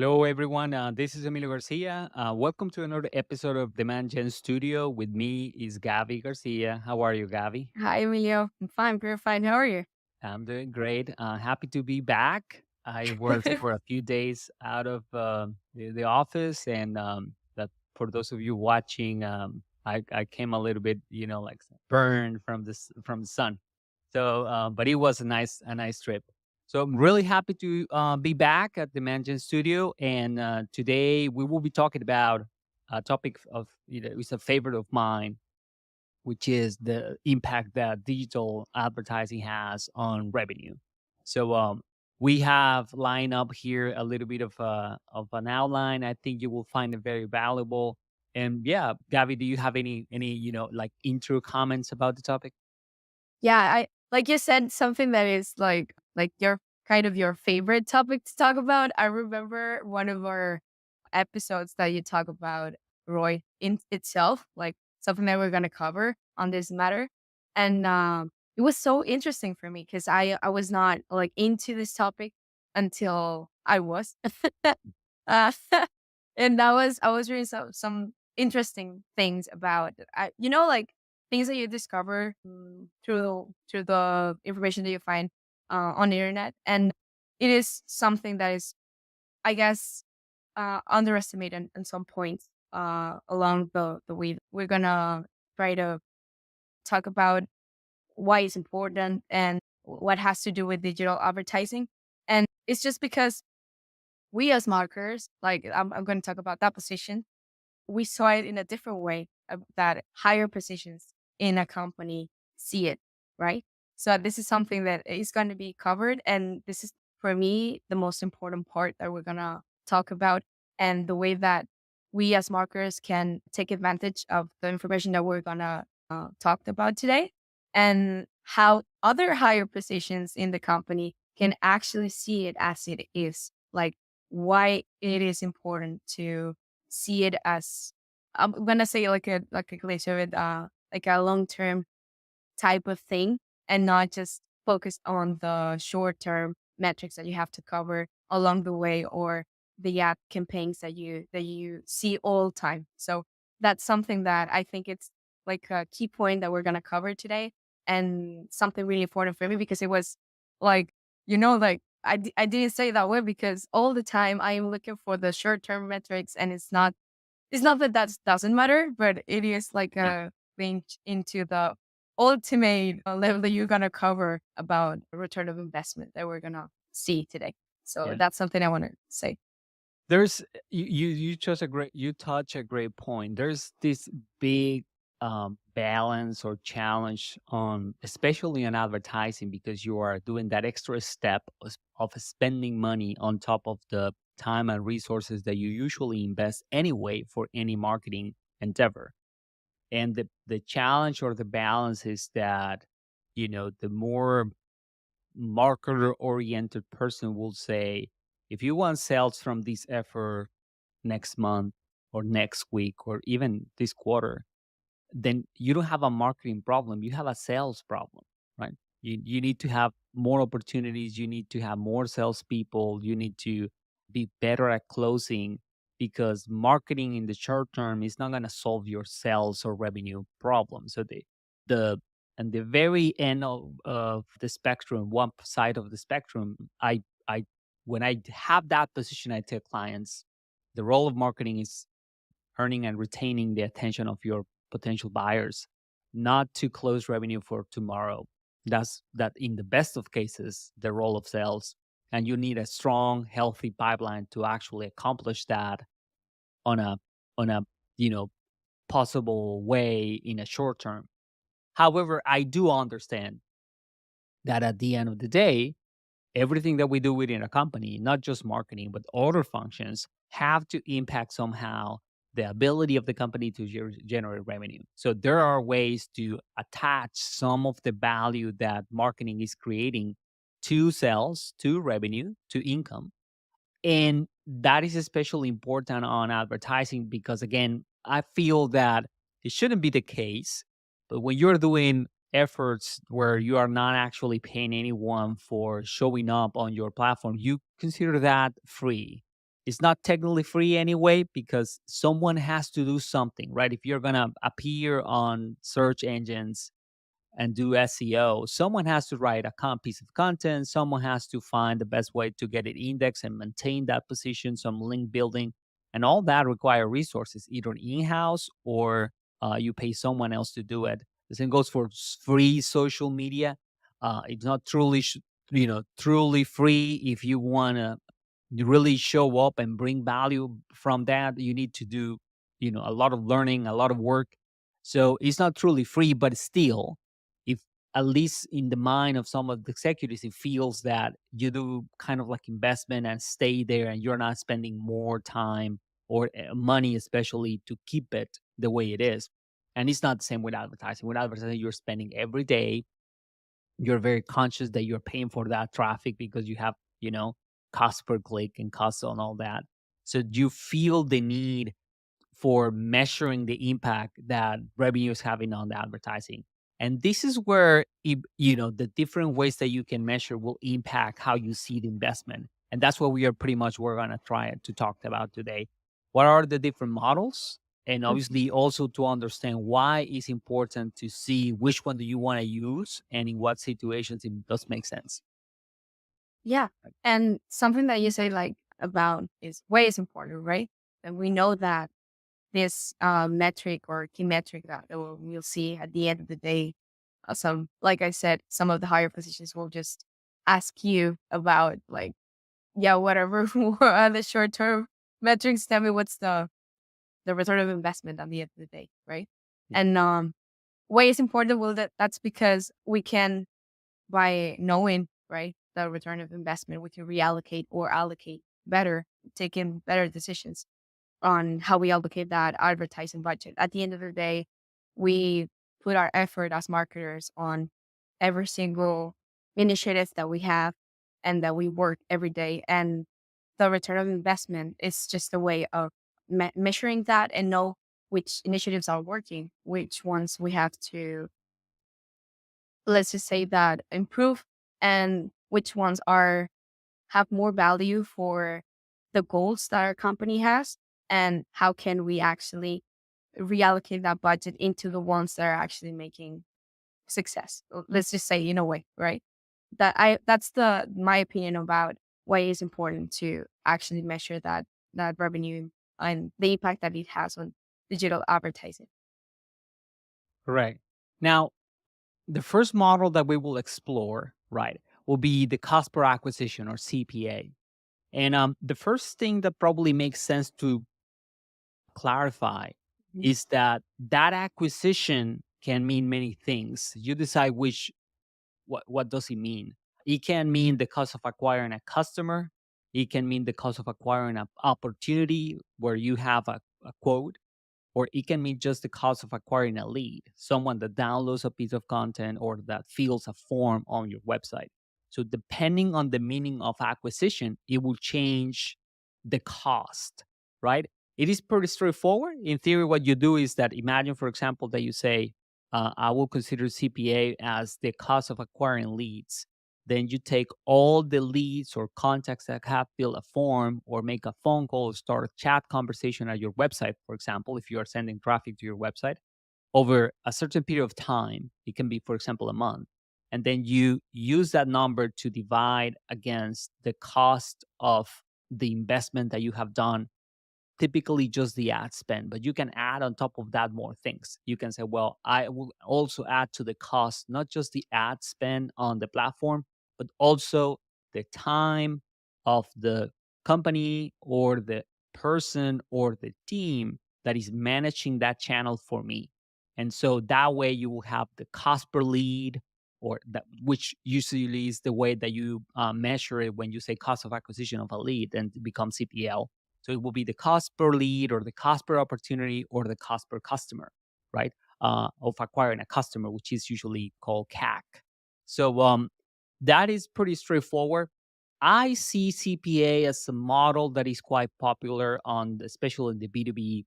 Hello, everyone. This is Emilio Garcia. Welcome to another episode of The Man Gen Studio. With me is Gavi Garcia. How are you, Gavi? Hi, Emilio. I'm fine, very fine. How are you? I'm doing great. Happy to be back. I was for a few days out of the office, and that for those of you watching, I came a little bit, like burned from from the sun. So, but it was a nice trip. So I'm really happy to be back at the Mansion Studio, and today we will be talking about a topic of it's a favorite of mine, which is the impact that digital advertising has on revenue. So we have lined up here a little bit of an outline. I think you will find it very valuable. And yeah, Gavi, do you have any like intro comments about the topic? Yeah, I like you said something that is like your kind of your favorite topic to talk about. I remember one of our episodes that you talk about Roy in itself, like something that we're gonna cover on this matter. And it was so interesting for me because I was not like into this topic until I was. uh, and that was I was reading some interesting things about like things that you discover through the information that you find on the internet, and it is something that is, I guess, underestimated in some points along the way. We're gonna try to talk about why it's important and what has to do with digital advertising, and it's just because we as marketers, like I'm going to talk about that position, we saw it in a different way that higher positions in a company see it, right? So this is something that is going to be covered. And this is, for me, the most important part that we're going to talk about, and the way that we as marketers can take advantage of the information that we're going to talk about today, and how other higher positions in the company can actually see it as it is, like why it is important to see it as, I'm gonna say, like a cliche, like a long term type of thing, and not just focus on the short term metrics that you have to cover along the way, or the ad campaigns that you see all the time. So that's something that I think it's like a key point that we're gonna cover today, and something really important for me because it was like, like I didn't say it that way because all the time I am looking for the short term metrics, and it's not that that doesn't matter, but it is like a link into the ultimate level that you're gonna cover about return of investment that we're gonna see today. So Yeah. that's something I want to say. There's you touch a great point. There's this big balance or challenge on, especially on advertising, because you are doing that extra step of spending money on top of the time and resources that you usually invest anyway for any marketing endeavor. And the challenge or the balance is that, the more marketer oriented person will say, if you want sales from this effort next month or next week or even this quarter, then you don't have a marketing problem, you have a sales problem, right? You need to have more opportunities, you need to have more salespeople, you need to be better at closing, because marketing in the short term is not going to solve your sales or revenue problem. So the and the very end of the spectrum, one side of the spectrum, I when I have that position, I tell clients the role of marketing is earning and retaining the attention of your potential buyers, not to close revenue for tomorrow. That's that in the best of cases, the role of sales. And you need a strong, healthy pipeline to actually accomplish that on a you know possible way in a short term. However, I do understand that at the end of the day, everything that we do within a company, not just marketing, but other functions, have to impact somehow the ability of the company to generate revenue. So there are ways to attach some of the value that marketing is creating to sales, to revenue, to income. And that is especially important on advertising because, again, I feel that it shouldn't be the case. But when you're doing efforts where you are not actually paying anyone for showing up on your platform, you consider that free. It's not technically free anyway because someone has to do something, right? If you're gonna appear on search engines and do SEO, someone has to write a piece of content. Someone has to find the best way to get it indexed and maintain that position, some link building, and all that require resources, either in house or you pay someone else to do it. The same goes for free social media. It's not truly, truly free. If you want to really show up and bring value from that, you need to do, a lot of learning, a lot of work. So it's not truly free, but still, if at least in the mind of some of the executives, it feels that you do kind of like investment and stay there and you're not spending more time or money, especially to keep it the way it is. And it's not the same with advertising. With advertising, you're spending every day, you're very conscious that you're paying for that traffic because you have, cost per click and cost on all that. So you feel the need for measuring the impact that revenue is having on the advertising. And this is where the different ways that you can measure will impact how you see the investment. And that's what we are pretty much we're gonna try to talk about today. What are the different models? And obviously also to understand why it's important to see which one do you want to use and in what situations it does make sense. Yeah. And something that you say like about is way is important, right? And we know that this metric or key metric that we'll see at the end of the day, some, like I said, some of the higher positions will just ask you about like, yeah, whatever are the short term metrics. Tell me what's the return of investment at the end of the day, right? Yeah. And why is important? Well, that's because we can, by knowing, right, the return of investment, we can reallocate or allocate better, taking better decisions on how we allocate that advertising budget. At the end of the day, we put our effort as marketers on every single initiative that we have and that we work every day. And the return of investment is just a way of measuring that and know which initiatives are working, which ones we have to, let's just say that improve, and which ones are have more value for the goals that our company has, and how can we actually reallocate that budget into the ones that are actually making success. Let's just say in a way, right? That's the my opinion about why it's important to actually measure that revenue and the impact that it has on digital advertising. Correct. Now, the first model that we will explore, right, will be the cost per acquisition or CPA. And the first thing that probably makes sense to clarify Mhm. is that that acquisition can mean many things. You decide which what does it mean. It can mean the cost of acquiring a customer. It can mean the cost of acquiring an opportunity where you have a quote, or it can mean just the cost of acquiring a lead, someone that downloads a piece of content or that fills a form on your website. So, depending on the meaning of acquisition, it will change the cost, right? It is pretty straightforward. In theory, what you do is that imagine, for example, that you say, I will consider CPA as the cost of acquiring leads. Then you take all the leads or contacts that have filled a form or make a phone call or start a chat conversation at your website, for example, if you are sending traffic to your website over a certain period of time. It can be, for example, a month. And then you use that number to divide against the cost of the investment that you have done, typically just the ad spend, but you can add on top of that more things. You can say, well, I will also add to the cost, not just the ad spend on the platform, but also the time of the company or the person or the team that is managing that channel for me. And so that way you will have the cost per lead, or that, which usually is the way that you measure it when you say cost of acquisition of a lead, and it becomes CPL. So it will be the cost per lead or the cost per opportunity or the cost per customer, right? Of acquiring a customer, which is usually called CAC. So that is pretty straightforward. I see CPA as a model that is quite popular especially in the B2B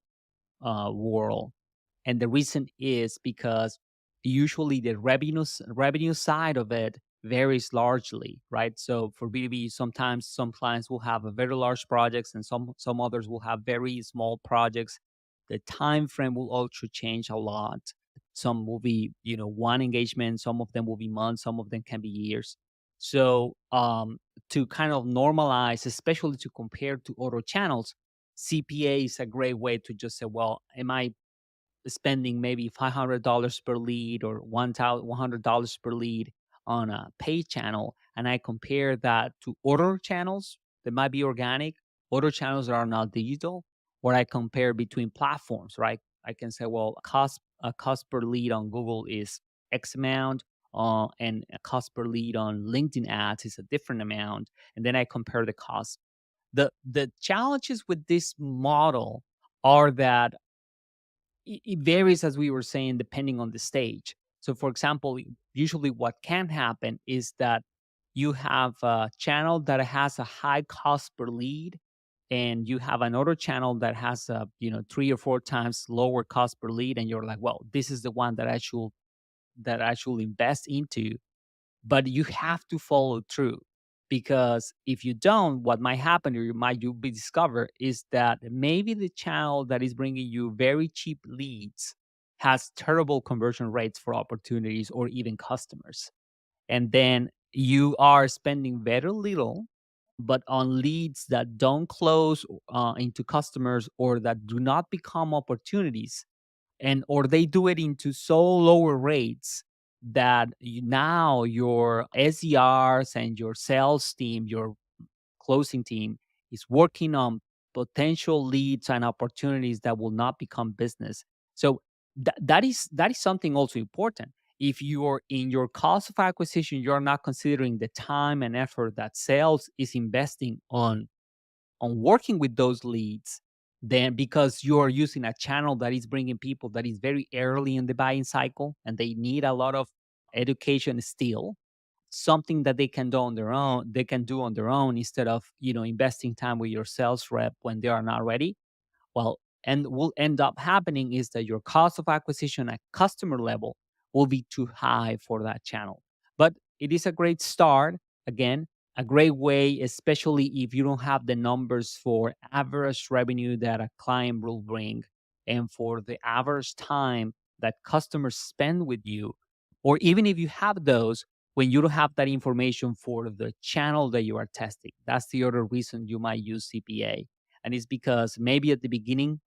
world. And the reason is because usually the revenue side of it varies largely, right? So for B2B, sometimes some clients will have a very large projects and some others will have very small projects. The time frame will also change a lot. Some will be, one engagement, some of them will be months, some of them can be years. So to kind of normalize, especially to compare to other channels, CPA is a great way to just say, well, am I spending maybe $500 per lead or $100 per lead on a paid channel, and I compare that to other channels that might be organic, other channels that are not digital, or I compare between platforms, right? I can say, well, a cost per lead on Google is X amount, and a cost per lead on LinkedIn ads is a different amount, and then I compare the cost. The challenges with this model are that it varies, as we were saying, depending on the stage. So, for example, usually what can happen is that you have a channel that has a high cost per lead, and you have another channel that has a 3 or 4 times lower cost per lead, and you're like, well, this is the one that I should invest into, but you have to follow through, because if you don't, what might happen or you be discovered is that maybe the channel that is bringing you very cheap leads has terrible conversion rates for opportunities or even customers, and then you are spending very little but on leads that don't close into customers or that do not become opportunities, and or they do it into so lower rates that now your SDRs and your sales team, your closing team, is working on potential leads and opportunities that will not become business. So that is something also important. If you're in your cost of acquisition, you're not considering the time and effort that sales is investing on working with those leads, then because you are using a channel that is bringing people that is very early in the buying cycle and they need a lot of education still, something that they can do on their own instead of investing time with your sales rep when they are not ready. Well, and will end up happening is that your cost of acquisition at customer level will be too high for that channel. But it is a great start. Again, a great way, especially if you don't have the numbers for average revenue that a client will bring and for the average time that customers spend with you, or even if you have those, when you don't have that information for the channel that you are testing. That's the other reason you might use CPA, and it's because maybe at the beginning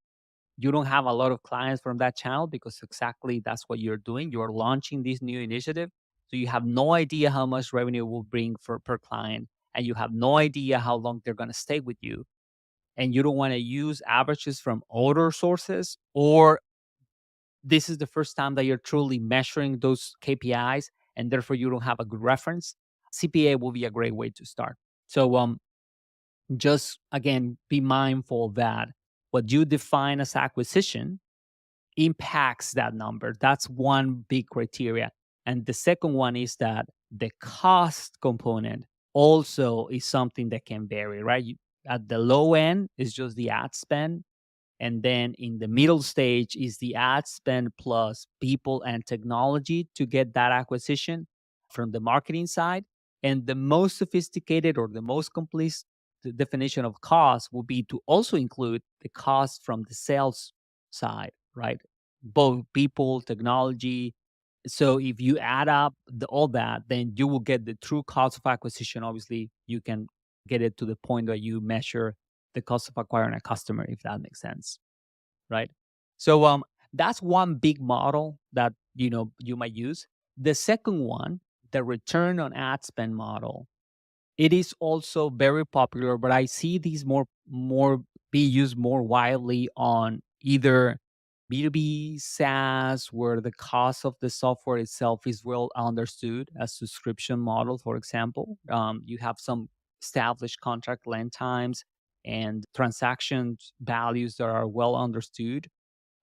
you don't have a lot of clients from that channel because exactly that's what you're doing. You're launching this new initiative. So you have no idea how much revenue will bring for per client, and you have no idea how long they're going to stay with you. And you don't want to use averages from other sources, or this is the first time that you're truly measuring those KPIs and therefore you don't have a good reference. CPA will be a great way to start. So just again, be mindful that what you define as acquisition impacts that number. That's one big criteria. And the second one is that the cost component also is something that can vary, right? At the low end is just the ad spend. And then in the middle stage is the ad spend plus people and technology to get that acquisition from the marketing side. And the most sophisticated or the most complete definition of cost will be to also include the cost from the sales side, right? Both people, technology. So if you add up all that, then you will get the true cost of acquisition. Obviously, you can get it to the point where you measure the cost of acquiring a customer, if that makes sense, right? So that's one big model that you might use. The second one, the return on ad spend model, it is also very popular, but I see these more be used more widely on either B2B SaaS, where the cost of the software itself is well understood, a subscription model, for example. You have some established contract length times and transaction values that are well understood,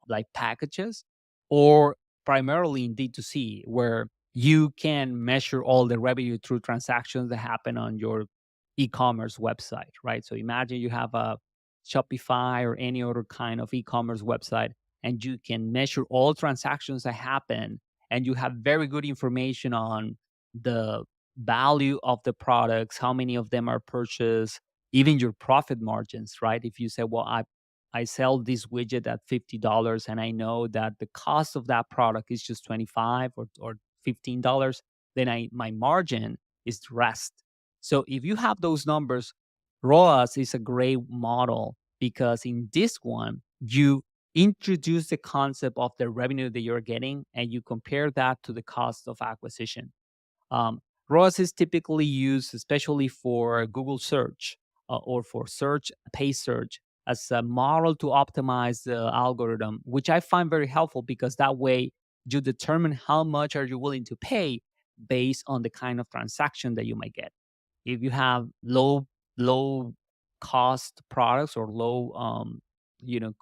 like packages, or primarily in D2C, where you can measure all the revenue through transactions that happen on your e-commerce website, right? So imagine you have a Shopify or any other kind of e-commerce website, and you can measure all transactions that happen, and you have very good information on the value of the products, how many of them are purchased, even your profit margins, right? If you say, well, I sell this widget at $50 and I know that the cost of that product is just 25 or $15, then my margin is the rest. So if you have those numbers, ROAS is a great model because in this one, you introduce the concept of the revenue that you're getting and you compare that to the cost of acquisition. um, ROAS is typically used especially for Google search or for search, pay search, as a model to optimize the algorithm, which I find very helpful because that way you determine how much are you willing to pay based on the kind of transaction that you might get. If you have low cost products or low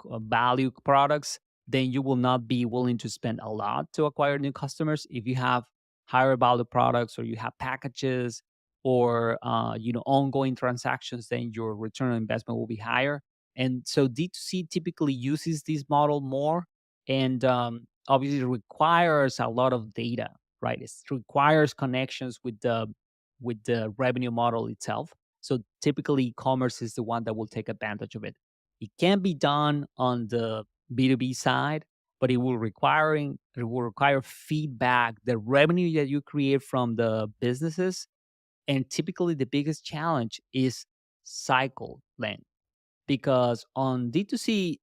value products, then you will not be willing to spend a lot to acquire new customers. If you have higher value products or you have packages or ongoing transactions, then your return on investment will be higher. And so D2C typically uses this model more, and obviously requires a lot of data, right? It requires connections with the revenue model itself. So typically e-commerce is the one that will take advantage of it. It can be done on the B2B side, but it will require feedback, the revenue that you create from the businesses. And typically the biggest challenge is cycle length, because on D2C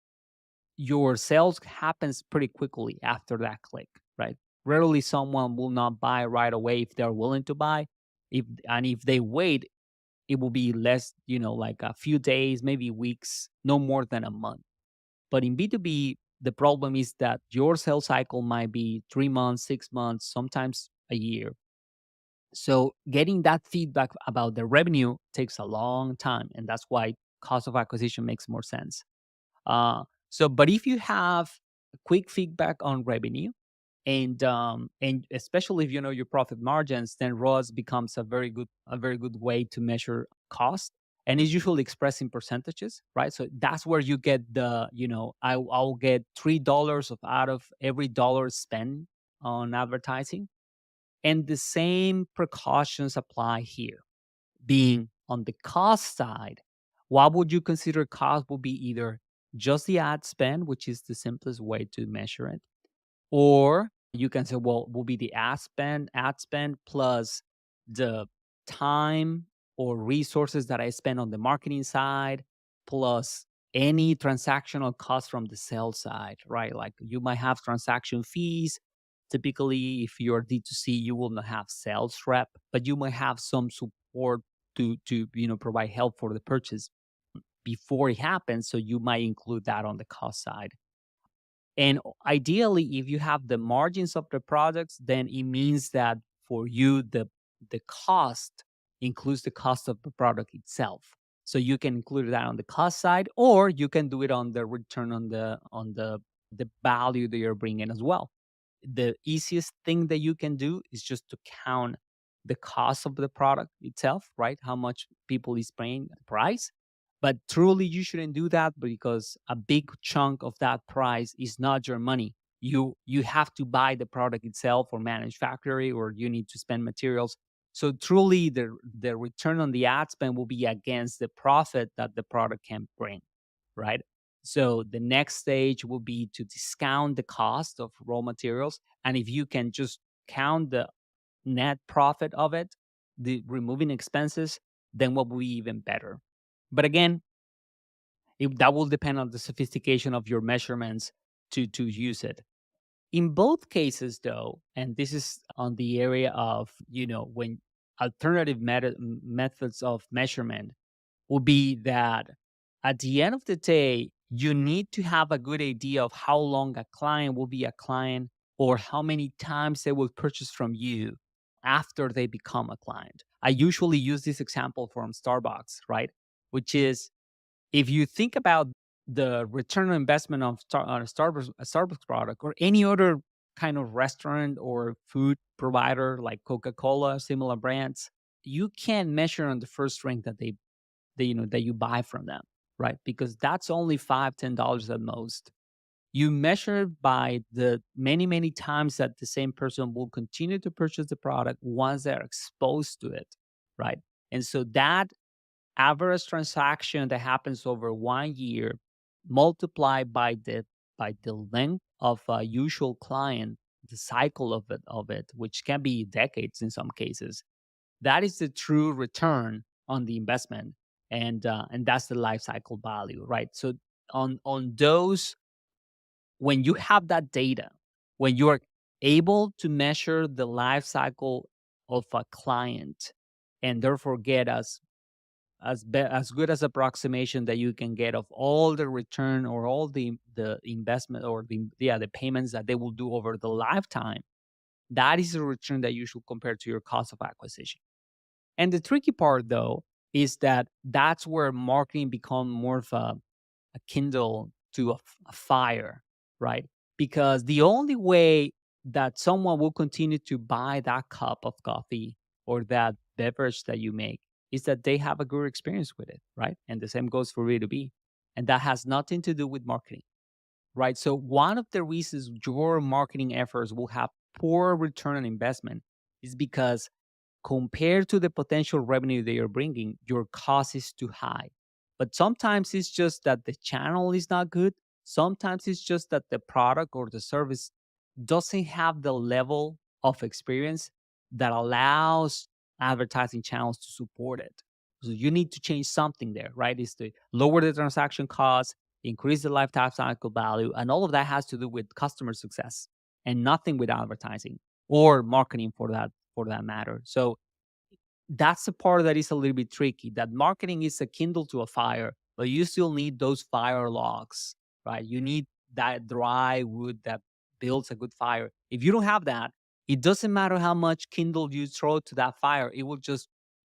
your sales happens pretty quickly after that click, right? Rarely someone will not buy right away if they're willing to buy. If they wait, it will be less, like a few days, maybe weeks, no more than a month. But in B2B, the problem is that your sales cycle might be 3 months, 6 months, sometimes a year. So getting that feedback about the revenue takes a long time. And that's why cost of acquisition makes more sense. But if you have quick feedback on revenue, and especially if you know your profit margins, then ROAS becomes a very good way to measure cost, and it's usually expressed in percentages, right? So that's where you get I'll get $3 of out of every dollar spent on advertising, and the same precautions apply here. Being on the cost side, what would you consider cost would be either just the ad spend, which is the simplest way to measure it, or you can say, well, will be the ad spend plus the time or resources that I spend on the marketing side, plus any transactional cost from the sales side, right? Like you might have transaction fees. Typically, if you're D2C, you will not have sales rep, but you might have some support to provide help for the purchase before it happens. So you might include that on the cost side. And ideally, if you have the margins of the products, then it means that for you, the cost includes the cost of the product itself. So you can include that on the cost side, or you can do it on the return on the value that you're bringing as well. The easiest thing that you can do is just to count the cost of the product itself, right? How much people is paying the price. But truly, you shouldn't do that because a big chunk of that price is not your money. You have to buy the product itself or manage factory, or you need to spend materials. So truly, the return on the ad spend will be against the profit that the product can bring, right? So the next stage will be to discount the cost of raw materials. And if you can just count the net profit of it, the removing expenses, then what will be even better. But again, that will depend on the sophistication of your measurements to use it. In both cases, though, and this is on the area of when alternative methods of measurement will be that at the end of the day, you need to have a good idea of how long a client will be a client or how many times they will purchase from you after they become a client. I usually use this example from Starbucks, right? Which is, if you think about the return on investment of on a Starbucks product or any other kind of restaurant or food provider like Coca-Cola, similar brands, you can measure on the first drink that you buy from them, right? Because that's only $5-10 at most. You measure by the many, many times that the same person will continue to purchase the product once they're exposed to it, right? And so that average transaction that happens over 1 year multiplied by the length of a usual client, the cycle of it, which can be decades in some cases, that is the true return on the investment, and that's the life cycle value, right? So on those, when you have that data, when you are able to measure the life cycle of a client, and therefore get as good as approximation that you can get of all the return or all the investment or the payments that they will do over the lifetime, that is the return that you should compare to your cost of acquisition. And the tricky part, though, is that that's where marketing become more of a kindle to a fire, right? Because the only way that someone will continue to buy that cup of coffee or that beverage that you make is that they have a good experience with it, right? And the same goes for B2B. And that has nothing to do with marketing, right? So one of the reasons your marketing efforts will have poor return on investment is because compared to the potential revenue that you're bringing, your cost is too high. But sometimes it's just that the channel is not good. Sometimes it's just that the product or the service doesn't have the level of experience that allows advertising channels to support it. So you need to change something there, right? Is to lower the transaction cost, increase the lifetime cycle value, and all of that has to do with customer success and nothing with advertising or marketing for that matter. So that's the part that is a little bit tricky. That marketing is a kindle to a fire, but you still need those fire logs, right? You need that dry wood that builds a good fire. If you don't have that, it doesn't matter how much kindle you throw to that fire, it will just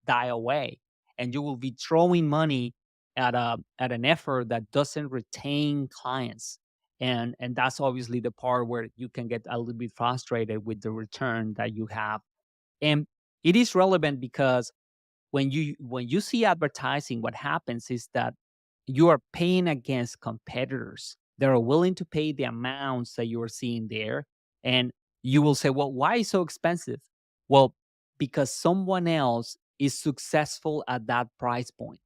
die away. And you will be throwing money at an effort that doesn't retain clients. And that's obviously the part where you can get a little bit frustrated with the return that you have. And it is relevant because when you see advertising, what happens is that you are paying against competitors that are willing to pay the amounts that you are seeing there. And you will say, well, why is it so expensive? Well, because someone else is successful at that price point,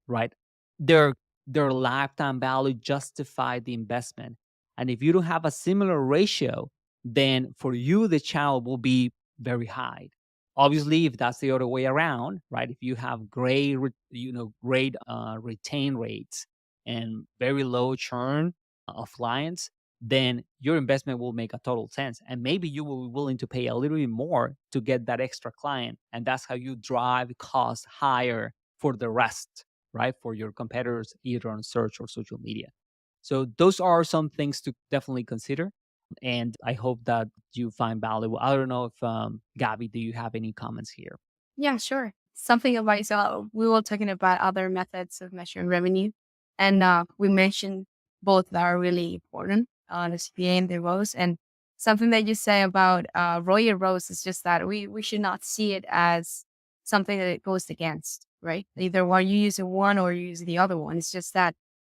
right? Their their lifetime value justify the investment. And if you don't have a similar ratio, then for you the channel will be very high. Obviously, if that's the other way around, right? If you have great retain rates and very low churn of clients, then your investment will make a total sense. And maybe you will be willing to pay a little bit more to get that extra client. And that's how you drive costs higher for the rest, right? For your competitors, either on search or social media. So those are some things to definitely consider. And I hope that you find valuable. I don't know if Gabby, do you have any comments here? Yeah, sure. Something about so we were talking about other methods of measuring revenue, and we mentioned both that are really important, the CPA and the ROAS. And something that you say about ROI and ROAS is just that we should not see it as something that it goes against, right? Either one you use one or you use the other one. It's just that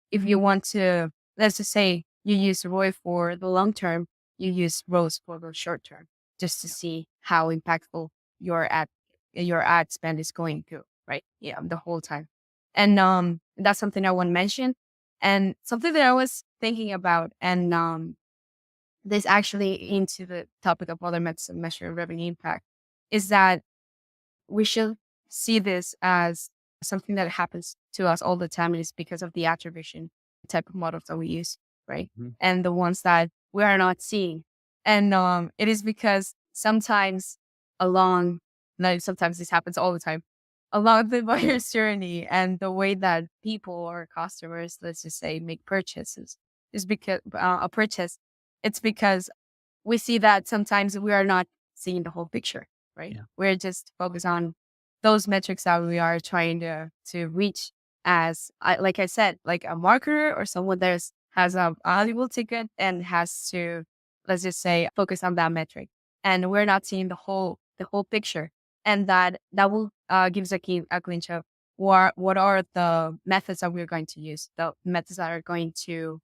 if you want to, let's just say you use ROI for the long term, you use ROAS for the short term, just to see how impactful your ad spend is going to, right? Yeah, the whole time. And that's something I want to mention. And something that I was thinking about, and this actually into the topic of other methods of measuring revenue impact, is that we should see this as something that happens to us all the time. And it's because of the attribution type of models that we use, right? Mhm. And the ones that we are not seeing. And it is because sometimes along, like sometimes this happens all the time, along the buyer's journey and the way that people or customers, let's just say, make purchases is because a purchase, it's because we see that sometimes we are not seeing the whole picture, right? Yeah. We're just focused on those metrics that we are trying to reach as, like I said, like a marketer or someone that has a valuable ticket and has to, let's just say, focus on that metric. And we're not seeing the whole picture. And that will give us a glimpse of what are the methods that we're going to use, the methods that are going to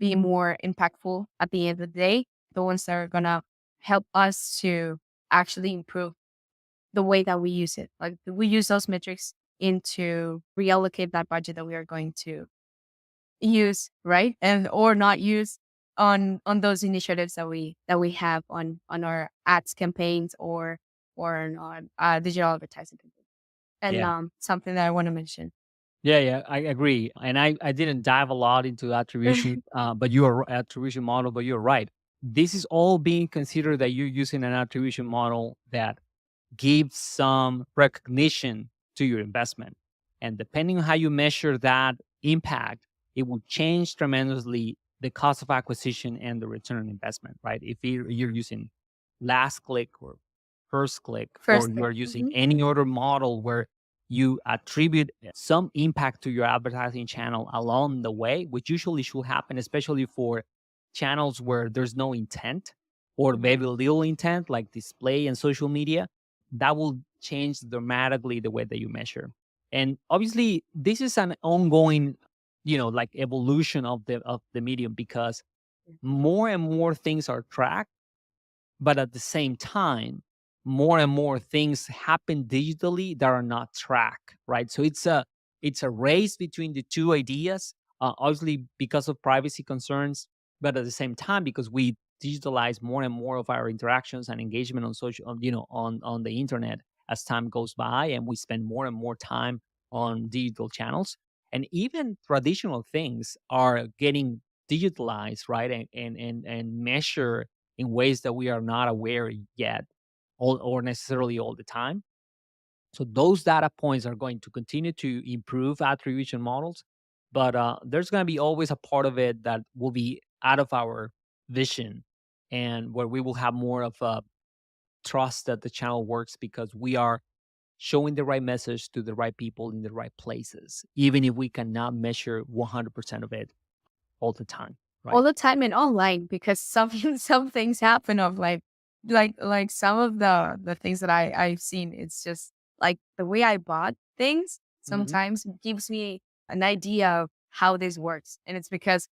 be more impactful at the end of the day, the ones that are gonna help us to actually improve the way that we use it. Like we use those metrics into reallocate that budget that we are going to use, right? And or not use on those initiatives that we have on our ads campaigns or on digital advertising campaigns. And Yeah. something that I want to mention. Yeah, yeah, I agree. And I didn't dive a lot into attribution, but you are attribution model, but you're right. This is all being considered that you're using an attribution model that gives some recognition to your investment. And depending on how you measure that impact, it will change tremendously the cost of acquisition and the return on investment, right? If you're using last click or first click, or First you thing. are using Mhm. any other model where you attribute some impact to your advertising channel along the way, which usually should happen, especially for channels where there's no intent or Mhm. very little intent, like display and social media, that will change dramatically the way that you measure. And obviously, this is an ongoing, like evolution of the medium, because more and more things are tracked, but at the same time, more and more things happen digitally that are not tracked, right? So it's a race between the two ideas, obviously because of privacy concerns, but at the same time because we digitalize more and more of our interactions and engagement on social, on the internet as time goes by, and we spend more and more time on digital channels, and even traditional things are getting digitalized, right? And measure in ways that we are not aware yet, or necessarily all the time. So those data points are going to continue to improve attribution models, but there's going to be always a part of it that will be out of our vision, and where we will have more of a trust that the channel works because we are showing the right message to the right people in the right places, even if we cannot measure 100% of it all the time, All right? the time and online because some some things happen of like some of the things that I've seen, it's just like the way I bought things Hmm. sometimes gives me an idea of how this works. And it's because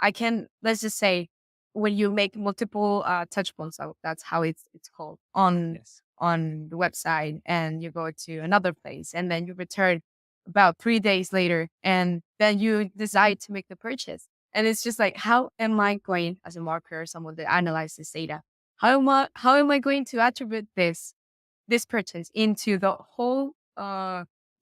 I can, let's just say, when you make multiple touch points, so that's how it's called Yes. on the website, and you go to another place and then you return about 3 days later and then you decide to make the purchase. And it's just like, how am I going as a marketer, someone that analyzes this data? How am I going to attribute this purchase into the whole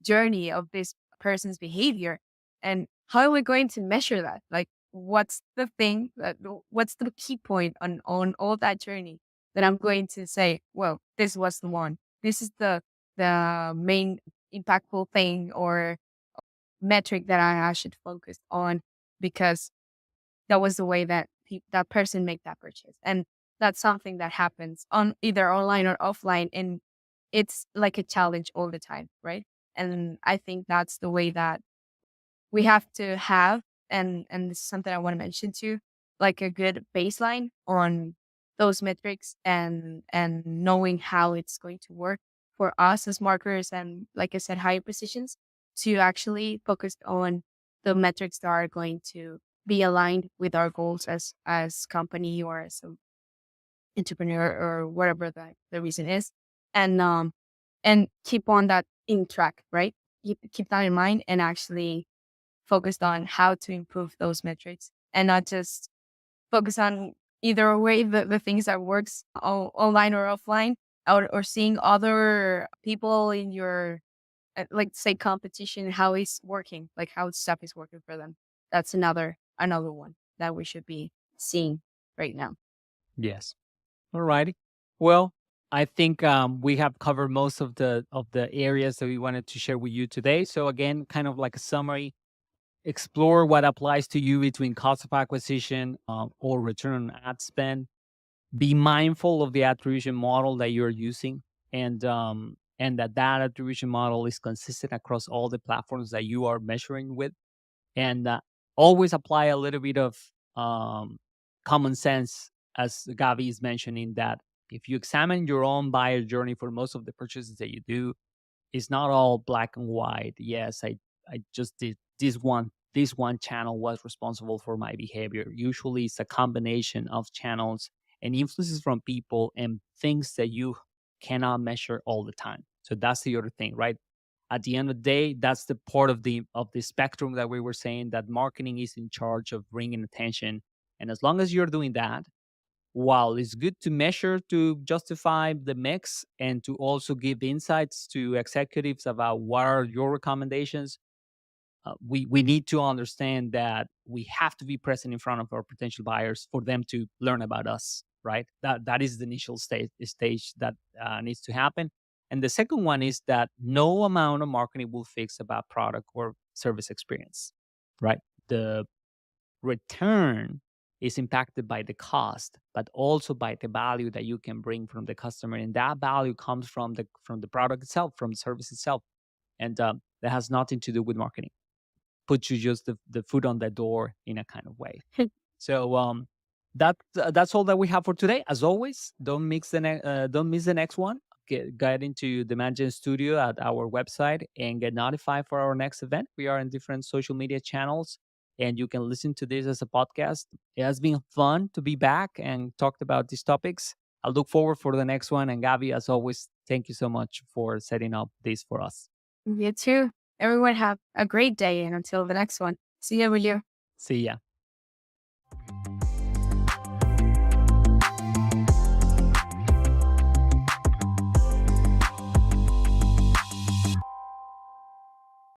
journey of this person's behavior? And how am I going to measure that? Like, what's the thing that what's the key point on all that journey that I'm going to say, well, this was the one. This is the main impactful thing or metric that I should focus on because that was the way that that person made that purchase. And that's something that happens on either online or offline. And it's like a challenge all the time, right? And I think that's the way that we have to have, and this is something I want to mention too, like a good baseline on those metrics and knowing how it's going to work for us as marketers and, like I said, higher positions to actually focus on the metrics that are going to be aligned with our goals as company or as an entrepreneur or whatever the reason is, and keep on that in track, right? Keep that in mind and actually focused on how to improve those metrics and not just focus on either way the things that works online or offline, or seeing other people in your like say competition, how it's working, like how stuff is working for them. That's another one that we should be seeing right now. Yes. Alrighty. Well, I think we have covered most of the areas that we wanted to share with you today. So again, kind of like a summary: explore what applies to you between cost of acquisition or return on ad spend. Be mindful of the attribution model that you're using, and that attribution model is consistent across all the platforms that you are measuring with, and always apply a little bit of um, common sense, as Gavi is mentioning, that if you examine your own buyer journey for most of the purchases that you do, it's not all black and white. Yes, I just did this one this one channel was responsible for my behavior. Usually it's a combination of channels and influences from people and things that you cannot measure all the time. So that's the other thing, right? At the end of the day, that's the part of the spectrum that we were saying, that marketing is in charge of bringing attention. And as long as you're doing that, while it's good to measure to justify the mix and to also give insights to executives about what are your recommendations, we need to understand that we have to be present in front of our potential buyers for them to learn about us, right? That is the initial stage that needs to happen. And the second one is that no amount of marketing will fix a bad product or service experience, right? The return is impacted by the cost, but also by the value that you can bring from the customer, and that value comes from the product itself, from the service itself, and that has nothing to do with marketing. Puts you just the foot on the door in a kind of way. So that's all that we have for today. As always, don't miss the next one. Get into the Management Studio at our website and get notified for our next event. We are in different social media channels, and you can listen to this as a podcast. It has been fun to be back and talked about these topics. I look forward for the next one. And Gabby, as always, thank you so much for setting up this for us. You too. Everyone have a great day, and until the next one. See you, Emilio. See ya.